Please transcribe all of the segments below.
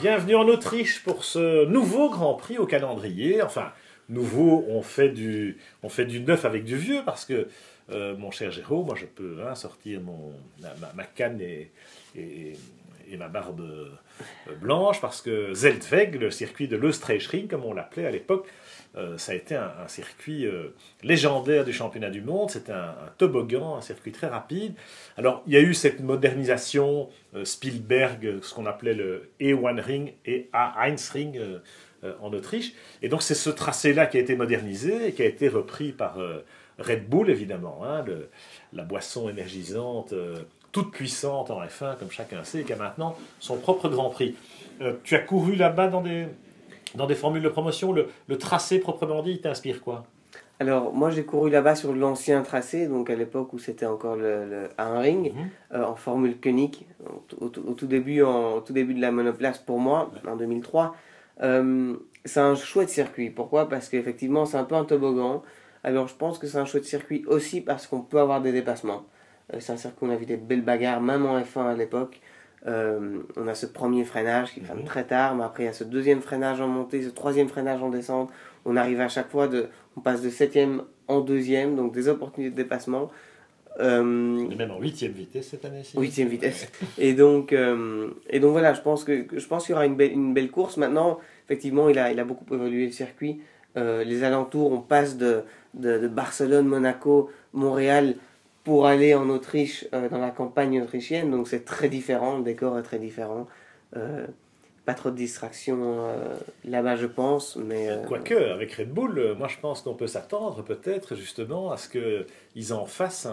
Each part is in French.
Bienvenue en Autriche pour ce nouveau Grand Prix au calendrier. Enfin, nouveau, on fait du neuf avec du vieux parce que, mon cher Jérôme, moi je peux sortir ma canne et ma barbe blanche parce que Zeltweg, le circuit de l'Österreichring, comme on l'appelait à l'époque, ça a été un circuit légendaire du championnat du monde. C'était un toboggan, un circuit très rapide. Alors, il y a eu cette modernisation Spielberg, ce qu'on appelait le E1 Ring et A1 Ring en Autriche. Et donc, c'est ce tracé-là qui a été modernisé et qui a été repris par Red Bull, évidemment, la boisson énergisante, toute puissante en F1, comme chacun sait, et qui a maintenant son propre Grand Prix. Tu as couru là-bas dans des formules de promotion, le tracé proprement dit, il t'inspire quoi? Alors, moi j'ai couru là-bas sur l'ancien tracé, donc à l'époque où c'était encore le A1 Ring, en formule Koenig, au tout début de la monoplace pour moi, en 2003. C'est un chouette circuit. Pourquoi? Parce qu'effectivement c'est un peu un toboggan. Alors je pense que c'est un chouette circuit aussi parce qu'on peut avoir des dépassements. C'est un circuit où on a vu des belles bagarres, même en F1 à l'époque. On a ce premier freinage qui freine très tard, mais après il y a ce deuxième freinage en montée, ce troisième freinage en descente. On arrive à chaque fois, on passe de 7e en 2e, donc des opportunités de dépassement. On est même en 8e vitesse cette année-ci. 8e vitesse. Et donc voilà, je pense qu'il y aura une belle course. Maintenant, effectivement, il a beaucoup évolué le circuit. Les alentours, on passe de Barcelone, Monaco, Montréal, pour aller en Autriche, dans la campagne autrichienne. Donc c'est très différent, le décor est très différent. Pas trop de distractions là-bas, je pense. Mais quoique, avec Red Bull, moi je pense qu'on peut s'attendre peut-être justement à ce qu'ils en fassent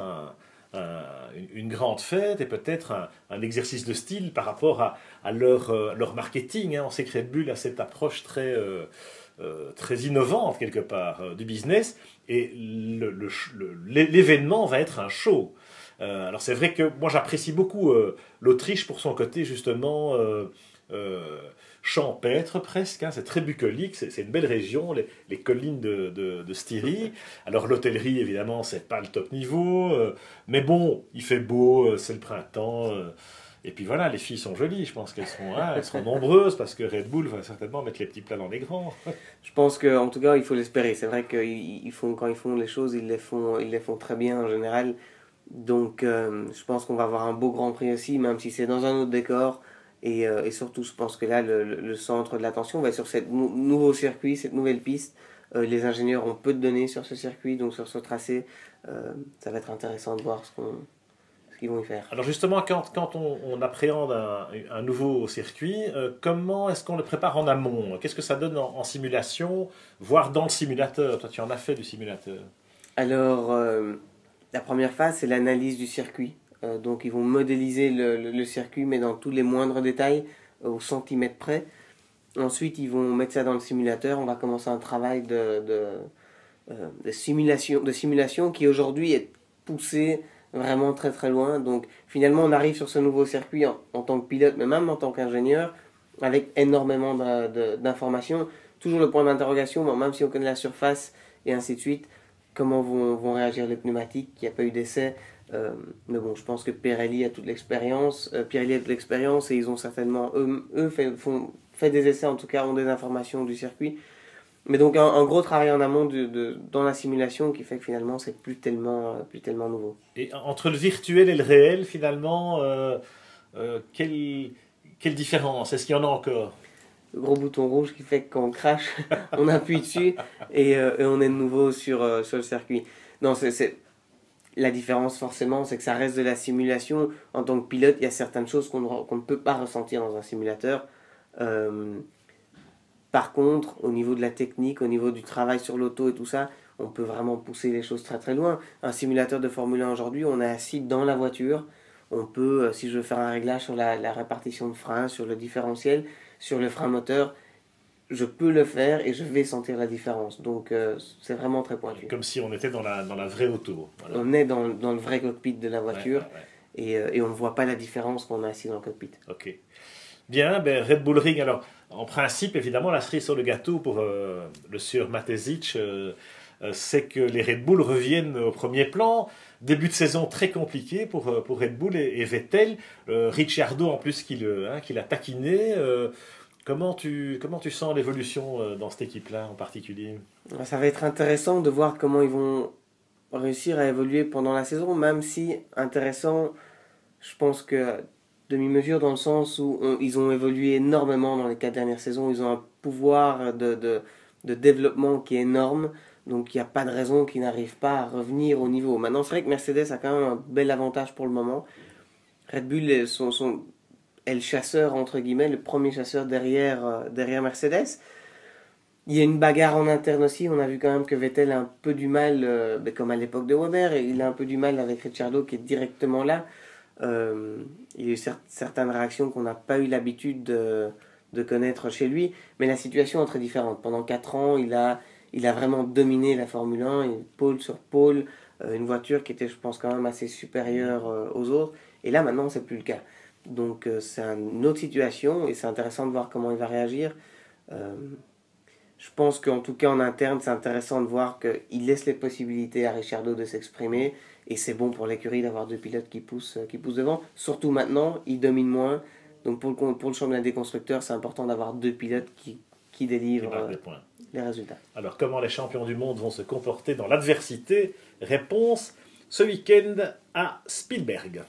une grande fête et peut-être un exercice de style par rapport à leur marketing. On sait que Red Bull a cette approche très innovante quelque part du business, et l'événement va être un show. Alors c'est vrai que moi j'apprécie beaucoup l'Autriche pour son côté justement champêtre presque, c'est très bucolique, c'est une belle région, les collines de Styrie. Alors l'hôtellerie évidemment c'est pas le top niveau, mais bon il fait beau, c'est le printemps. Et puis voilà, les filles sont jolies, je pense qu'elles seront nombreuses parce que Red Bull va certainement mettre les petits plats dans les grands. Je pense qu'en tout cas, il faut l'espérer. C'est vrai quand ils font les choses, ils les font très bien en général. Donc je pense qu'on va avoir un beau Grand Prix aussi, même si c'est dans un autre décor. Et surtout, je pense que là, le centre de l'attention va être sur ce nouveau circuit, cette nouvelle piste. Les ingénieurs ont peu de données sur ce circuit, donc sur ce tracé. Ça va être intéressant de voir ce qu'ils vont y faire. Alors justement, quand on appréhende un nouveau circuit, comment est-ce qu'on le prépare en amont? Qu'est-ce que ça donne en simulation, voire dans le simulateur? Toi, tu en as fait du simulateur. Alors, la première phase, c'est l'analyse du circuit. Donc, ils vont modéliser le circuit, mais dans tous les moindres détails, au centimètre près. Ensuite, ils vont mettre ça dans le simulateur. On va commencer un travail de simulation qui aujourd'hui est poussé vraiment très très loin. Donc finalement on arrive sur ce nouveau circuit en tant que pilote, mais même en tant qu'ingénieur, avec énormément d'informations. Toujours le point d'interrogation, même si on connaît la surface et ainsi de suite, comment vont réagir les pneumatiques, il n'y a pas eu d'essai. Mais bon, je pense que Pirelli a toute l'expérience, et ils ont certainement, eux fait des essais, en tout cas ont des informations du circuit. Mais donc un gros travail en amont dans la simulation qui fait que finalement c'est plus tellement nouveau. Et entre le virtuel et le réel, finalement, quelle différence? Est-ce qu'il y en a encore? Le gros bouton rouge qui fait que quand on crache, on appuie dessus et on est de nouveau sur le circuit. Non, la différence forcément, c'est que ça reste de la simulation. En tant que pilote, il y a certaines choses qu'on ne peut pas ressentir dans un simulateur. Par contre, au niveau de la technique, au niveau du travail sur l'auto et tout ça, on peut vraiment pousser les choses très très loin. Un simulateur de Formule 1 aujourd'hui, on est assis dans la voiture. On peut, si je veux faire un réglage sur la répartition de frein, sur le différentiel, sur le frein moteur, je peux le faire et je vais sentir la différence. Donc c'est vraiment très pointu. Comme si on était dans la vraie auto. Voilà. On est dans le vrai cockpit de la voiture et on ne voit pas la différence quand on est assis dans le cockpit. Ok. Bien, Red Bull Ring, alors en principe évidemment la cerise sur le gâteau pour le sieur Matezic, c'est que les Red Bull reviennent au premier plan. Début de saison très compliqué pour Red Bull et Vettel. Ricciardo en plus qui l'a taquiné. Comment tu sens l'évolution dans cette équipe-là en particulier? Ça va être intéressant de voir comment ils vont réussir à évoluer pendant la saison, même si intéressant, je pense que demi-mesure dans le sens où ils ont évolué énormément dans les 4 dernières saisons, ils ont un pouvoir de développement qui est énorme, donc il n'y a pas de raison qu'ils n'arrivent pas à revenir au niveau. Maintenant, c'est vrai que Mercedes a quand même un bel avantage pour le moment. Red Bull est le chasseur, entre guillemets, le premier chasseur derrière Mercedes. Il y a une bagarre en interne aussi. On a vu quand même que Vettel a un peu du mal, comme à l'époque de Weber, et il a un peu du mal avec Ricciardo qui est directement là. Il y a eu certaines réactions qu'on n'a pas eu l'habitude de connaître chez lui, mais la situation est très différente. Pendant 4 ans, il a vraiment dominé la Formule 1, pôle sur pôle, une voiture qui était, je pense, quand même assez supérieure aux autres. Et là, maintenant, c'est plus le cas. Donc, c'est une autre situation et c'est intéressant de voir comment il va réagir. Euh, je pense qu'en tout cas en interne, c'est intéressant de voir qu'il laisse les possibilités à Ricciardo de s'exprimer. Et c'est bon pour l'écurie d'avoir 2 pilotes qui poussent devant. Surtout maintenant, il domine moins. Donc pour le championnat des constructeurs, c'est important d'avoir 2 pilotes qui délivrent les résultats. Alors, comment les champions du monde vont se comporter dans l'adversité? Réponse ce week-end à Spielberg.